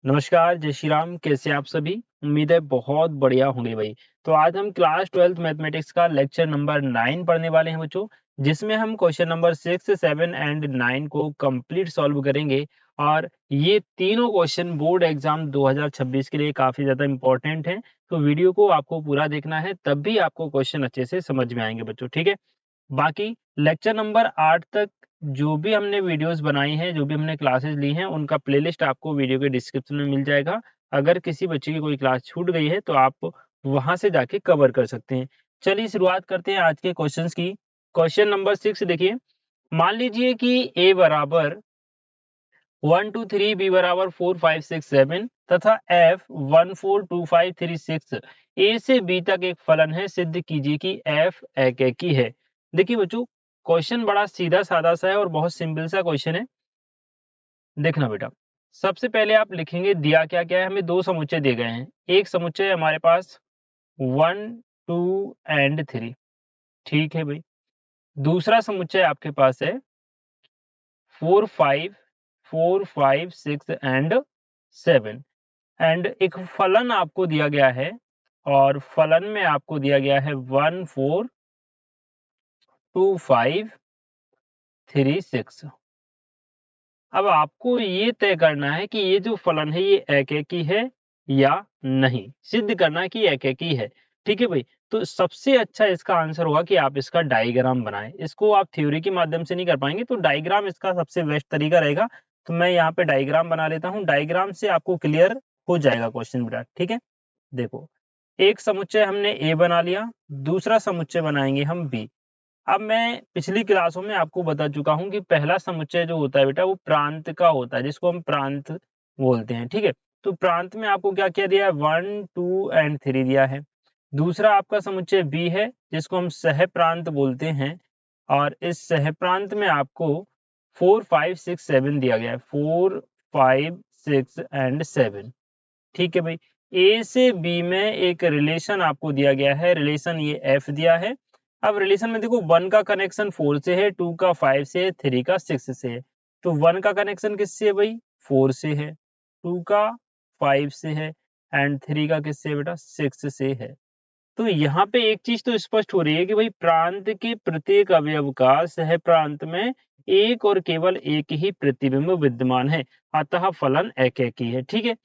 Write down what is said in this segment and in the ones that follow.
नमस्कार, जय श्री राम। कैसे आप सभी? उम्मीद है बहुत बढ़िया होंगे भाई। तो आज हम क्लास 12th मैथमेटिक्स का लेक्चर नंबर 9 पढ़ने वाले हैं बच्चों, जिसमें हम क्वेश्चन नंबर 6, 7 एंड 9 को कंप्लीट सॉल्व करेंगे। और ये तीनों क्वेश्चन बोर्ड एग्जाम 2026 के लिए काफी ज्यादा इंपॉर्टेंट हैं। तो वीडियो को आपको पूरा देखना है, तब भी आपको क्वेश्चन अच्छे से समझ में आएंगे बच्चों, ठीक है। बाकी लेक्चर नंबर 8 तक जो भी हमने वीडियोस बनाई हैं, जो भी हमने क्लासेस ली हैं, उनका प्लेलिस्ट आपको वीडियो के डिस्क्रिप्शन में मिल जाएगा। अगर किसी बच्चे की कोई क्लास छूट गई है तो आप वहां से जाके कवर कर सकते हैं। चलिए शुरुआत करते हैं आज के क्वेश्चंस की। क्वेश्चन नंबर 6 देखिए। मान लीजिए कि a बराबर 1 2 3, b बराबर 4 5 6 7 तथा f 1 4 2 5 3 6 a से b तक एक फलन है। सिद्ध कीजिए कि f एकैकी है। देखिए बच्चों, क्वेश्चन बड़ा सीधा साधा सा है और बहुत सिंपल सा क्वेश्चन है। देखना बेटा, सबसे पहले आप लिखेंगे दिया क्या क्या है। हमें दो समुच्चय दिए गए हैं। एक समुच्चय हमारे पास 1 2 एंड 3, ठीक है भाई। दूसरा समुच्चय आपके पास है 4 5 6 एंड 7 एंड एक फलन आपको दिया गया है और फलन में आपको दिया गया है 1 4 2 5 3 6। अब आपको ये तय करना है कि ये जो फलन है ये एकैकी है या नहीं। सिद्ध करना है कि ये एकैकी है, ठीक है भाई। तो सबसे अच्छा इसका आंसर होगा कि आप इसका डायग्राम बनाएं। इसको आप थ्योरी के माध्यम से नहीं कर पाएंगे, तो डायग्राम इसका सबसे बेस्ट तरीका रहेगा। तो मैं यहाँ पे डायग्राम बना लेता हूँ। डायग्राम से आपको क्लियर हो जाएगा क्वेश्चन बेटा, ठीक है। देखो, एक समुच्चय हमने ए बना लिया, दूसरा समुच्चय बनाएंगे हम बी। अब मैं पिछली क्लासों में आपको बता चुका हूं कि पहला समुच्चय जो होता है बेटा वो प्रांत का होता है, जिसको हम प्रांत बोलते हैं, ठीक है। तो प्रांत में आपको क्या क्या दिया है? 1 2 एंड 3 दिया है। दूसरा आपका समुच्चय बी है, जिसको हम सह प्रांत बोलते हैं। और इस सह प्रांत में आपको 4 5 6 7 दिया गया है। 4 5 6 एंड 7, ठीक है भाई। ए से बी में एक रिलेशन आपको दिया गया है। रिलेशन ये एफ दिया है। अब रिलेशन में देखो, 1 का कनेक्शन 4 से है, 2 का 5 से है, 3 का 6 से है। तो 1 का कनेक्शन किससे है भाई? 4 से है। 2 का 5 से है एंड 3 का किससे है बेटा? 6 से है। तो यहाँ पे एक चीज तो स्पष्ट हो रही है कि भाई प्रांत के प्रत्येक अवयव का सह प्रांत में एक और केवल एक ही प्रतिबिंब विद्यमान है, अतः फलन एकैकी है, ठीक है।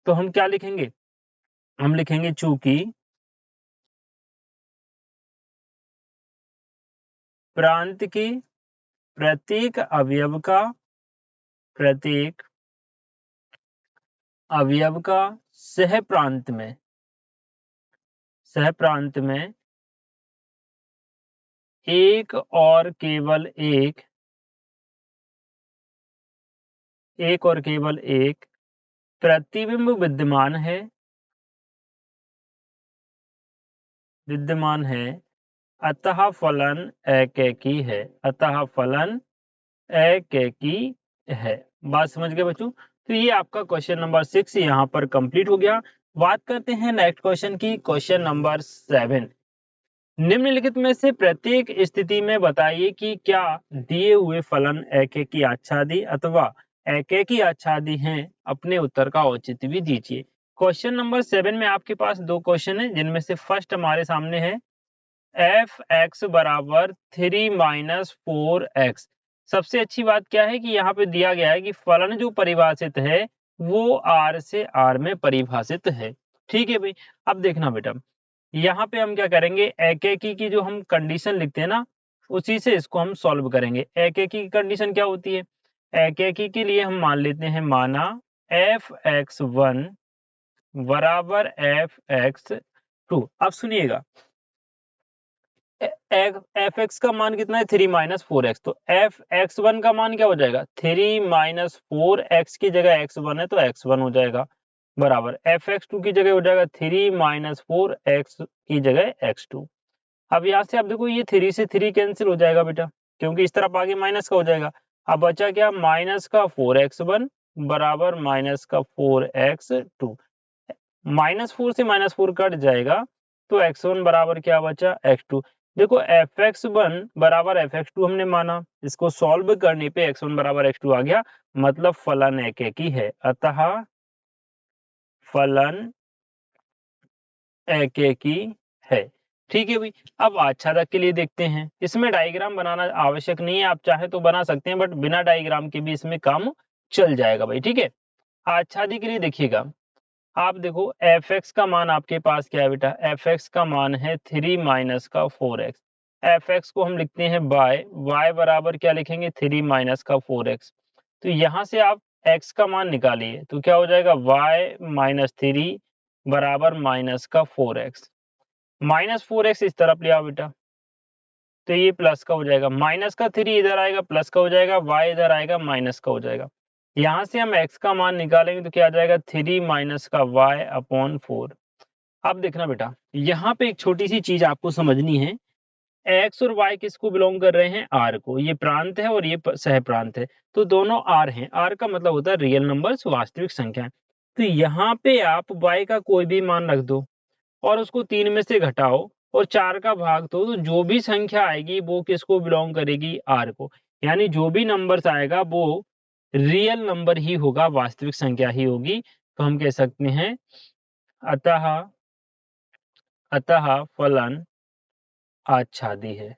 तो हम क्या लिखेंगे? हम लिखेंगे चूंकि प्रांत के प्रत्येक अवयव का सह प्रांत में एक और केवल एक प्रतिबिंब विद्यमान है, अतः फलन एकैकी है। बात समझ गए बच्चों? तो ये आपका क्वेश्चन नंबर 6 यहाँ पर कंप्लीट हो गया। बात करते हैं नेक्स्ट क्वेश्चन की। क्वेश्चन नंबर 7, निम्नलिखित में से प्रत्येक स्थिति में बताइए कि क्या दिए हुए फलन एकैकी आच्छादी अथवा एकैकी आच्छादी हैं। अपने उत्तर का औचित्य भी दीजिए। क्वेश्चन नंबर 7 में आपके पास दो क्वेश्चन है, जिनमें से फर्स्ट हमारे सामने है एफ एक्स बराबर 3 - 4x। सबसे अच्छी बात क्या है कि यहाँ पे दिया गया है कि फलन जो परिभाषित है वो r से r में परिभाषित है, ठीक है भाई। अब देखना बेटा, यहाँ पे हम क्या करेंगे? एकैकी की जो हम कंडीशन लिखते हैं ना, उसी से इसको हम सॉल्व करेंगे। एकैकी की कंडीशन क्या होती है? एकैकी के लिए हम मान लेते हैं, माना f(x1) बराबर f(x2)। अब सुनिएगा, एफ एक्स का मान कितना है? 3 - 4x। तो एफ एक्स वन का मान क्या हो जाएगा? 3 - 4x की जगह x1 है तो x1 हो जाएगा, बराबर एफ एक्स टू की जगह हो जाएगा 3 - 4x की जगह x2। अब यहाँ से आप देखो, ये 3 से 3 कैंसिल हो जाएगा बेटा, क्योंकि इस तरफ आगे माइनस का हो जाएगा। अब बचा क्या? माइनस का 4x1 बराबर माइनस का 4x2। -4 से -4 कट जाएगा, तो x1 बराबर क्या बचा? x2। देखो, fx1 बराबर fx2 हमने माना, इसको सॉल्व करने पे x1 बराबर x2 आ गया, मतलब फलन एकैकी है। अतः फलन एकेकी है। ठीक है भाई। अब आच्छादक के लिए देखते हैं। इसमें डायग्राम बनाना आवश्यक नहीं है, आप चाहे तो बना सकते हैं, बट बिना डायग्राम के भी इसमें काम चल जाएगा भाई। ठीक है। आच्छादी के लिए देखिएगा, आप देखो f(x) का मान आपके पास क्या है बेटा, f(x) का मान है 3 माइनस का 4x। f(x) को हम लिखते हैं y बराबर क्या लिखेंगे, 3 माइनस का 4x। तो यहाँ से आप x का मान निकालिए तो क्या हो जाएगा, y माइनस 3 बराबर माइनस का 4x। माइनस 4x इस तरफ ले आओ बेटा, तो ये प्लस का हो जाएगा, माइनस का 3 इधर आएगा प्लस का हो जाएगा, y इधर आएगा माइनस का हो जाएगा। यहाँ से हम x का मान निकालेंगे तो क्या आ जाएगा, 3 माइनस का y अपॉन 4। अब देखना बेटा, यहाँ पे एक छोटी सी चीज आपको समझनी है, x और y किसको बिलोंग कर रहे हैं, r को। ये प्रांत है और ये सह प्रांत है, तो दोनों r हैं। r का मतलब होता है रियल नंबर्स, वास्तविक संख्या। तो यहाँ पे आप y का कोई भी मान रख दो और उसको 3 में से घटाओ और 4 का भाग दो, तो जो भी संख्या आएगी वो किसको बिलोंग करेगी, r को। यानी जो भी नंबर्स आएगा वो रियल नंबर ही होगा, वास्तविक संख्या ही होगी। तो हम कह सकते हैं अतः अतः फलन आच्छादी है,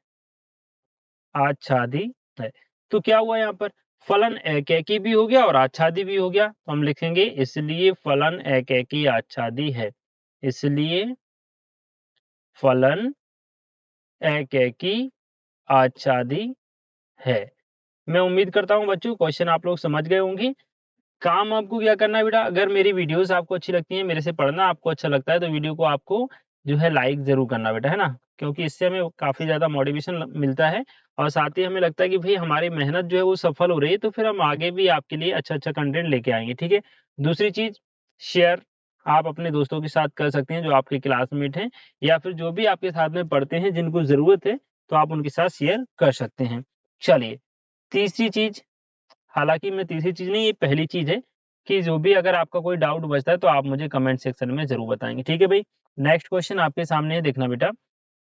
आच्छादी है। तो क्या हुआ यहाँ पर, फलन एकैकी भी हो गया और आच्छादी भी हो गया। तो हम लिखेंगे इसलिए फलन एकैकी आच्छादी है, इसलिए फलन एकैकी आच्छादी है। मैं उम्मीद करता हूँ बच्चों क्वेश्चन आप लोग समझ गए होंगे। काम आपको क्या करना है बेटा, अगर मेरी वीडियोस आपको अच्छी लगती हैं, मेरे से पढ़ना आपको अच्छा लगता है, तो वीडियो को आपको जो है लाइक जरूर करना बेटा, है ना। क्योंकि इससे हमें काफी ज्यादा मोटिवेशन मिलता है और साथ ही हमें लगता है कि भाई हमारी मेहनत जो है वो सफल हो रही है, तो फिर हम आगे भी आपके लिए अच्छा अच्छा कंटेंट लेके आएंगे। ठीक है। दूसरी चीज, शेयर आप अपने दोस्तों के साथ कर सकते हैं जो आपके क्लासमेट हैं या फिर जो भी आपके साथ में पढ़ते हैं जिनको जरूरत है, तो आप उनके साथ शेयर कर सकते हैं। चलिए, तीसरी चीज, हालाँकि मैं तीसरी चीज़ नहीं, ये पहली चीज़ है कि जो भी अगर आपका कोई डाउट बचता है तो आप मुझे कमेंट सेक्शन में ज़रूर बताएँगे। ठीक है भई? नेक्स्ट क्वेश्चन आपके सामने है, देखना बेटा।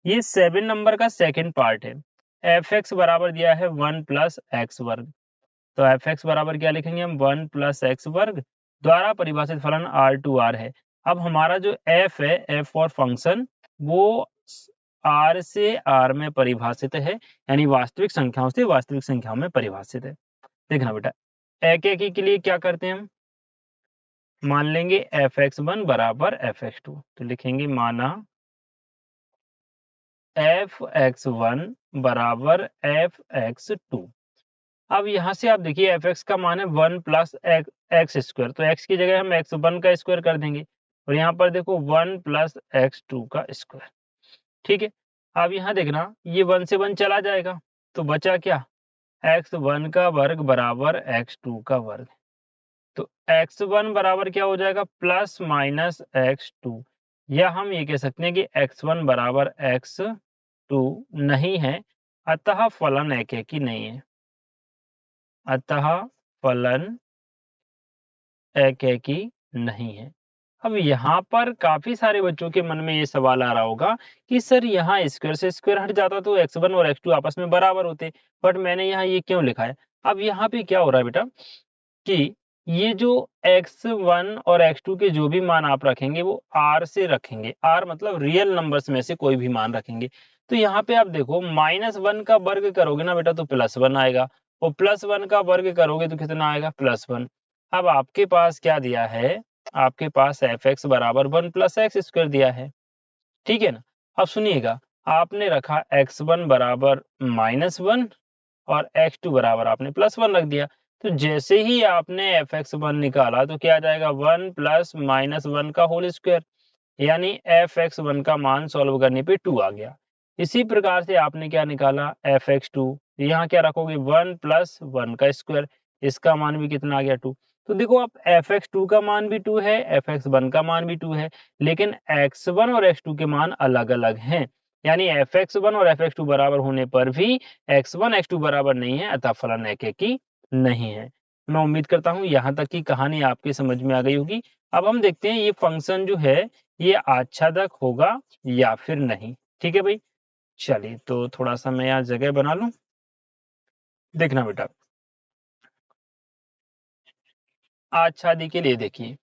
ये 7 नंबर का सेकंड पार्ट है। f(x) बराबर दिया है 1 प्लस x वर्ग। तो f(x) बराबर क्या लिखेंगे हम, 1 प्लस x वर्ग द्वारा परिभाषित फलन R है। अब हमारा जो f है, f फॉर फंक्शन, वो R से R में परिभाषित है, यानी वास्तविक संख्याओं से वास्तविक संख्याओं में परिभाषित है। देखना बेटा, एकैकी के लिए क्या करते हैं हम, मान लेंगे f(x1) बराबर f(x2), तो लिखेंगे माना f(x1) बराबर f(x2). अब यहाँ से आप देखिए f(x) का मान है 1 प्लस एक्स स्क्वायर, तो x की जगह हम x1 का स्क्वायर कर देंगे और यहाँ पर देखो 1 प्लस x2 का स्क्वायर। ठीक है। अब यहाँ देखना, ये 1 से 1 चला जाएगा तो बचा क्या, x1 का वर्ग बराबर x2 का वर्ग। तो x1 बराबर क्या हो जाएगा, प्लस माइनस x2, या हम ये कह सकते हैं कि x1 बराबर x2 नहीं है, अतः फलन एकैकी नहीं है, अतः फलन एकैकी नहीं है। अब यहाँ पर काफी सारे बच्चों के मन में ये सवाल आ रहा होगा कि सर यहाँ स्क्वायर से स्क्वायर हट जाता तो x1 और x2 आपस में बराबर होते, बट मैंने यहाँ ये क्यों लिखा है। अब यहाँ पे क्या हो रहा है बेटा कि ये जो x1 और x2 के जो भी मान आप रखेंगे वो r से रखेंगे, r मतलब रियल नंबर्स में से कोई भी मान रखेंगे। तो यहाँ पे आप देखो, -1 का वर्ग करोगे ना बेटा तो +1 आएगा और +1 का वर्ग करोगे तो कितना आएगा, +1। अब आपके पास क्या दिया है, आपके पास f(x) बराबर 1 प्लस एक्स स्क्वायर दिया है। ठीक है ना। अब सुनिएगा, आपने रखा x1 बराबर -1 और x2 बराबर आपने +1 रख दिया। तो जैसे ही आपने f(x1) निकाला तो क्या आ जाएगा, 1 प्लस -1 का होल स्क्वायर, यानी f(x1) का मान सॉल्व करने पे 2 आ गया। इसी प्रकार से आपने क्या निकाला, f(x2), यहाँ क्या रखोगे, 1 प्लस 1 का स्क्वायर, इसका मान भी कितना आ गया, 2। तो देखो, अब f(x2) का मान भी 2 है, f(x1) का मान भी 2 है, लेकिन x1 और x2 के मान अलग अलग हैं, यानी f(x1) और f(x2) बराबर होने पर भी x1 x2 बराबर नहीं है, अतः फलन एकैकी नहीं है। मैं उम्मीद करता हूँ यहाँ तक की कहानी आपके समझ में आ गई होगी। अब हम देखते हैं ये फंक्शन जो है ये आच्छादक होगा या फिर नहीं। ठीक है भाई। चलिए, तो थोड़ा सा मैं यहाँ जगह बना लूं। देखना बेटा, आच्छादी के लिए देखिए,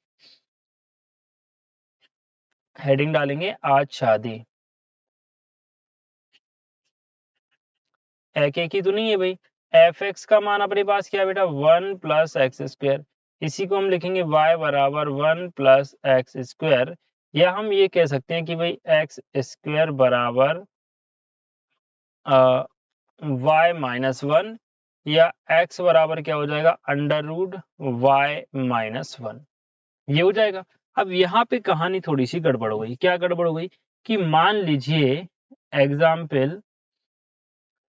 हेडिंग डालेंगे आज शादी। एक ही तो नहीं है भाई, एफ एक्स का मान अपने पास क्या है बेटा, 1 + x²। इसी को हम लिखेंगे y बराबर 1 + x², या हम ये कह सकते हैं कि भाई x² बराबर y-1, या x बराबर क्या हो जाएगा, √y-1, ये हो जाएगा। अब यहाँ पे कहानी थोड़ी सी गड़बड़ हो गई। क्या गड़बड़ हो गई कि मान लीजिए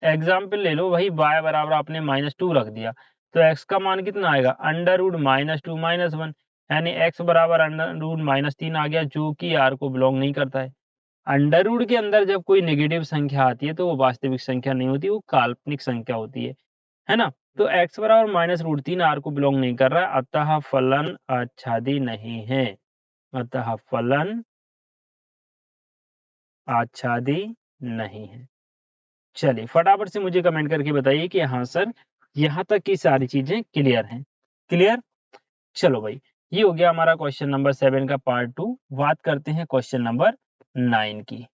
एग्जाम्पल ले लो, वही y बराबर आपने -2 रख दिया, तो x का मान कितना आएगा, √-2-1, यानी x बराबर √-3 आ गया, जो कि r को बिलोंग नहीं करता है। अंडर रूट के अंदर जब कोई नेगेटिव संख्या आती है तो वो वास्तविक संख्या नहीं होती, वो काल्पनिक संख्या होती है ना। तो x बराबर -√3 r को बिलोंग नहीं कर रहा है, अतः फलन आच्छादी नहीं है। अतः फलन आच्छादी नहीं है। चलिए फटाफट से मुझे कमेंट करके बताइए कि हाँ सर, यहाँ तक की सारी चीजें क्लियर हैं। क्लियर? चलो भाई, ये हो गया हमारा क्वेश्चन नंबर 7 का पार्ट 2। बात करते हैं क्वेश्चन नंबर 9 की।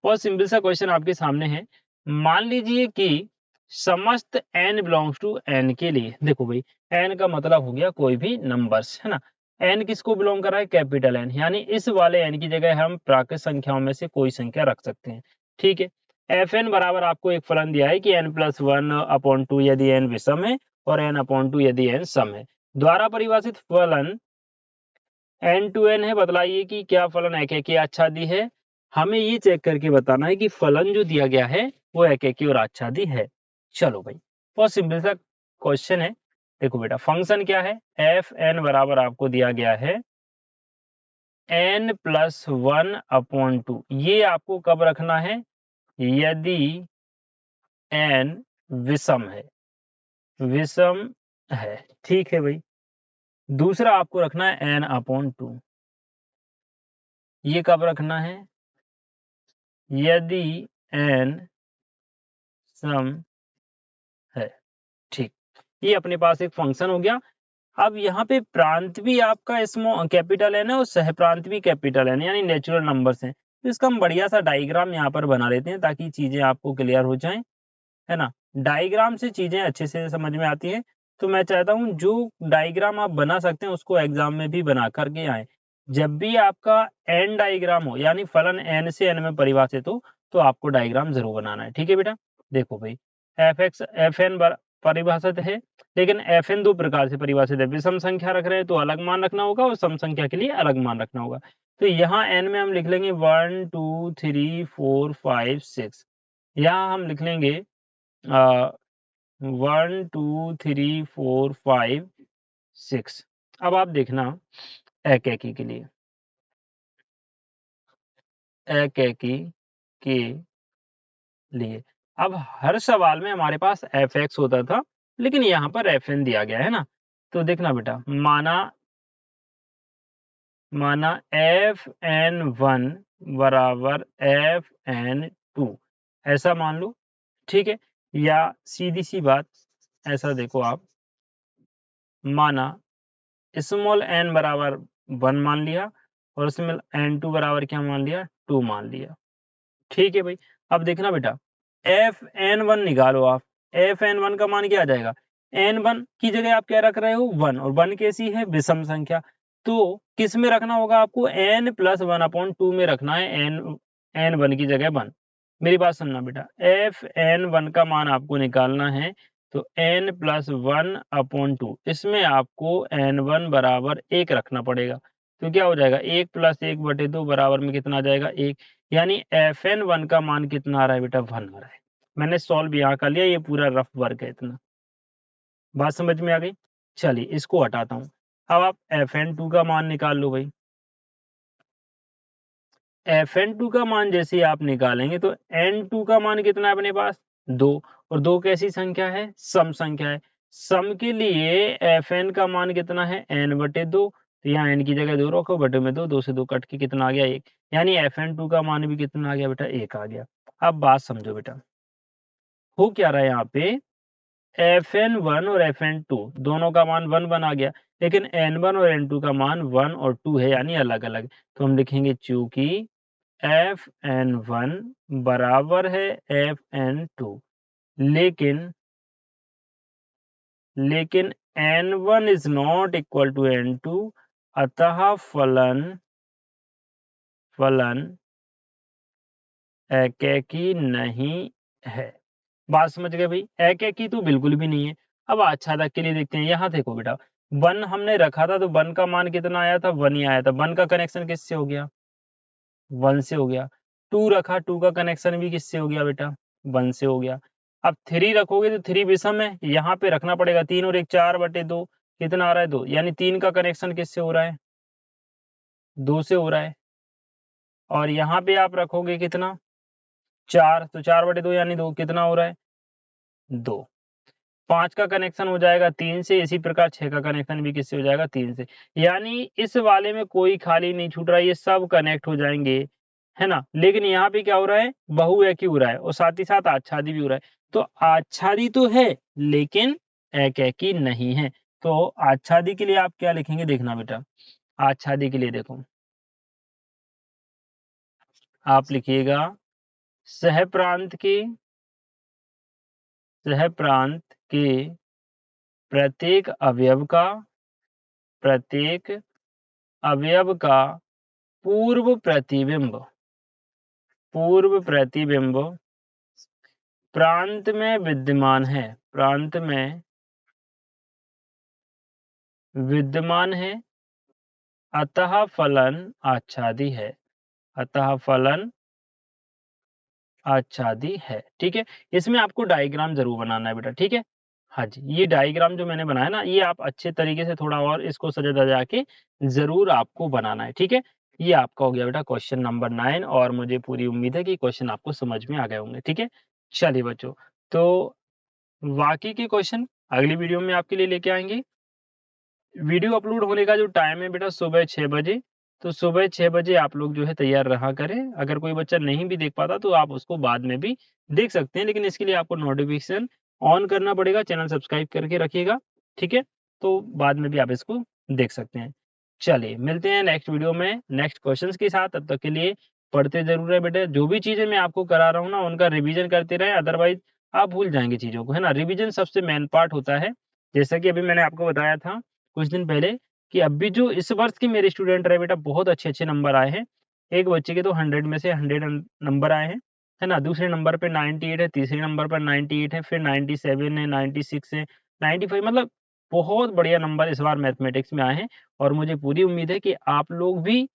बहुत सिंपल सा क्वेश्चन आपके सामने है। मान लीजिए कि समस्त n बिलोंग्स टू n के लिए, देखो भाई n का मतलब हो गया कोई भी नंबर्स, है ना। n किसको बिलोंग कर रहा है, कैपिटल N, यानी इस वाले n की जगह हम प्राकृत संख्याओं में से कोई संख्या रख सकते हैं। ठीक है, fn बराबर आपको एक फलन दिया है कि n+1/2 यदि n विषम है और n/2 यदि n सम है। द्वारा परिभाषित फलन n to n है। बतलाइए कि क्या फलन एक आच्छादी है। हमें ये चेक करके बताना है कि फलन जो दिया गया है वो एक और आच्छादी है। चलो भाई, बहुत सिंपल सा क्वेश्चन है। देखो बेटा, फंक्शन क्या है, एफ एन बराबर आपको दिया गया है n+1/2। ये आपको कब रखना है, यदि n विषम है। विषम है, ठीक है भाई। दूसरा आपको रखना है n/2। ये कब रखना है, यदि n सम है। ठीक, ये अपने पास एक फंक्शन हो गया। अब यहाँ पे प्रांत भी आपका कैपिटल एन है और सह प्रांत भी कैपिटल एन, यानी नेचुरल नंबर्स हैं। तो इसका हम बढ़िया सा डायग्राम यहाँ पर बना लेते हैं ताकि चीजें आपको क्लियर हो जाएं, है ना। डायग्राम से चीजें अच्छे से समझ में आती हैं। तो मैं चाहता हूँ जो डायग्राम आप बना सकते हैं उसको एग्जाम में भी बना करके आए। जब भी आपका एन डायग्राम हो, यानी फलन एन से एन में परिभाषित हो, तो आपको डायग्राम जरूर बनाना है। ठीक है बेटा, देखो भाई एफ एक्स एफ एन परिभाषित है, लेकिन एफ एन दो प्रकार से परिभाषित है। विषम संख्या रख रहे हैं तो अलग मान रखना होगा और सम संख्या के लिए अलग मान रखना होगा। तो यहाँ एन में हम लिख लेंगे 1 2 3 4 5 6। यहाँ हम लिख लेंगे 1 2 3 4 5 6। अब आप देखना एक के लिए, एक के लिए। अब हर सवाल में हमारे पास एफ एक्स होता था, लेकिन यहाँ पर एफ एन दिया गया है ना। तो देखना बेटा, माना fn1 बराबर fn2, ऐसा मान लो। ठीक है, या सीधी सी बात ऐसा देखो आप, माना स्मॉल n बराबर 1 मान लिया और स्मॉल n2 बराबर क्या मान लिया, 2 मान लिया। ठीक है भाई, अब देखना बेटा fn1 निकालो आप। fn1 का मान क्या आ जाएगा, n1 की जगह आप क्या रख रहे हो, 1, और 1 कैसी है, विषम संख्या। तो किस में रखना होगा आपको, n+1/2 में रखना है, n1 की जगह 1। मेरी बात सुनना बेटा, fn1 का मान आपको निकालना है, तो n+1/2 इसमें आपको n1 बराबर 1 रखना पड़ेगा। तो क्या हो जाएगा, 1 + 1/2 बराबर में कितना आ जाएगा, 1। यानी fn1 का मान कितना आ रहा है बेटा, 1 आ रहा है। मैंने सॉल्व यहाँ कर लिया, ये पूरा रफ वर्क है इतना। बात समझ में आ गई? चलिए इसको हटाता हूँ। अब आप fn2 का मान निकाल लो भाई। fn2 का मान जैसे ही आप निकालेंगे तो n2 का मान कितना है अपने पास, 2, और 2 कैसी संख्या है, सम संख्या है। सम के लिए fn का मान कितना है, n/2। तो यहाँ n की जगह 2 रखो, बटे में 2, 2 से 2 कट के कितना आ गया, 1। यानी fn2 का मान भी कितना आ गया बेटा, 1 आ गया। अब बात समझो बेटा, हो क्या रहा है यहाँ पे, fn1 और fn2 दोनों का मान 1 1 आ गया। लेकिन n1 और n2 का मान 1 और 2 है, यानी अलग अलग। तो हम लिखेंगे चूंकि fn1 बराबर है fn2, लेकिन n1 is not equal to n2, अतः फलन एकैकी नहीं है। बात समझ गए भाई? एकैकी तो बिल्कुल भी नहीं है। अब आच्छादक के लिए देखते हैं। यहाँ देखो बेटा, 1 हमने रखा था तो 1 का मान कितना आया था? 1 ही आया था। 1 का कनेक्शन किससे हो गया? 1 से हो गया। 2 रखा, 2 का कनेक्शन भी किससे हो गया बेटा? 1 से हो गया। अब 3 रखोगे तो 3 विषम है, यहाँ पे रखना पड़ेगा। 3 और 1 4/2, कितना आ रहा है? 2, यानी 3 का कनेक्शन किससे हो रहा है? 2 से हो रहा है। और यहाँ पे आप रखोगे कितना? 4, तो 4/2 यानी 2, कितना हो रहा है? 2। 5 का कनेक्शन हो जाएगा 3 से, इसी प्रकार 6 का कनेक्शन भी किससे हो जाएगा? 3 से। यानी इस वाले में कोई खाली नहीं छूट रहा है, ये सब कनेक्ट हो जाएंगे, है ना? लेकिन यहाँ पे क्या हो रहा है? बहुएकी हो रहा है और साथ ही साथ आच्छादी भी हो रहा है। तो आच्छादी तो है लेकिन एकैकी नहीं है। तो आच्छादी के लिए आप क्या लिखेंगे देखना बेटा। आच्छादी के लिए देखो, आप लिखिएगा सह प्रांत के प्रत्येक अवयव का पूर्व प्रतिबिंब प्रांत में विद्यमान है, अतः फलन आच्छादी है। ठीक है, इसमें आपको डायग्राम जरूर बनाना है बेटा। ठीक है, हाँ जी, ये डायग्राम जो मैंने बनाया ना, ये आप अच्छे तरीके से थोड़ा और इसको सजा के जरूर आपको बनाना है। ठीक है, ये आपका हो गया बेटा क्वेश्चन नंबर 9, और मुझे पूरी उम्मीद है कि क्वेश्चन आपको समझ में आ गए होंगे। ठीक है, चलिए बच्चों, तो बाकी के क्वेश्चन अगली वीडियो में आपके लिए लेके आएंगे। वीडियो अपलोड होने का जो टाइम है बेटा सुबह 6 बजे, तो सुबह 6 बजे आप लोग जो है तैयार रहा करें। अगर कोई बच्चा नहीं भी देख पाता तो आप उसको बाद में भी देख सकते हैं, लेकिन इसके लिए आपको नोटिफिकेशन ऑन करना पड़ेगा, चैनल सब्सक्राइब करके रखिएगा। ठीक है, तो बाद में भी आप इसको देख सकते हैं। चलिए मिलते हैं नेक्स्ट वीडियो में नेक्स्ट क्वेश्चंस के साथ। तब तक के लिए पढ़ते जरूर है बेटा। जो भी चीजें मैं आपको करा रहा हूँ ना, उनका रिवीजन करते रहे, अदरवाइज आप भूल जाएंगे चीजों को, है ना? रिवीजन सबसे मेन पार्ट होता है। जैसा कि अभी मैंने आपको बताया था कुछ दिन पहले कि अभी जो इस वर्ष के मेरे स्टूडेंट रहे बेटा, बहुत अच्छे-अच्छे नंबर आए हैं। एक बच्चे के तो 100 में से 100 नंबर आए हैं, है ना? दूसरे नंबर पे 98 है, तीसरे नंबर पर 98 है, फिर 97 है, 96 है, 95, मतलब बहुत बढ़िया नंबर इस बार मैथमेटिक्स में आए हैं। और मुझे पूरी उम्मीद है कि आप लोग भी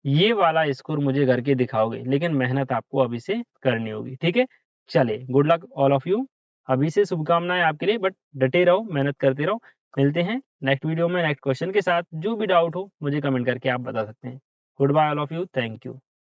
ये वाला स्कोर मुझे करके दिखाओगे, लेकिन मेहनत आपको अभी से करनी होगी। ठीक है? चलिए, good luck all of you. अभी से शुभकामनाएँ आपके लिए, बट डटे रहो, मेहनत करते रहो। मिलते हैं नेक्स्ट वीडियो में नेक्स्ट क्वेश्चन के साथ। जो भी डाउट हो मुझे कमेंट करके आप बता सकते हैं। Good bye all of you, thank you.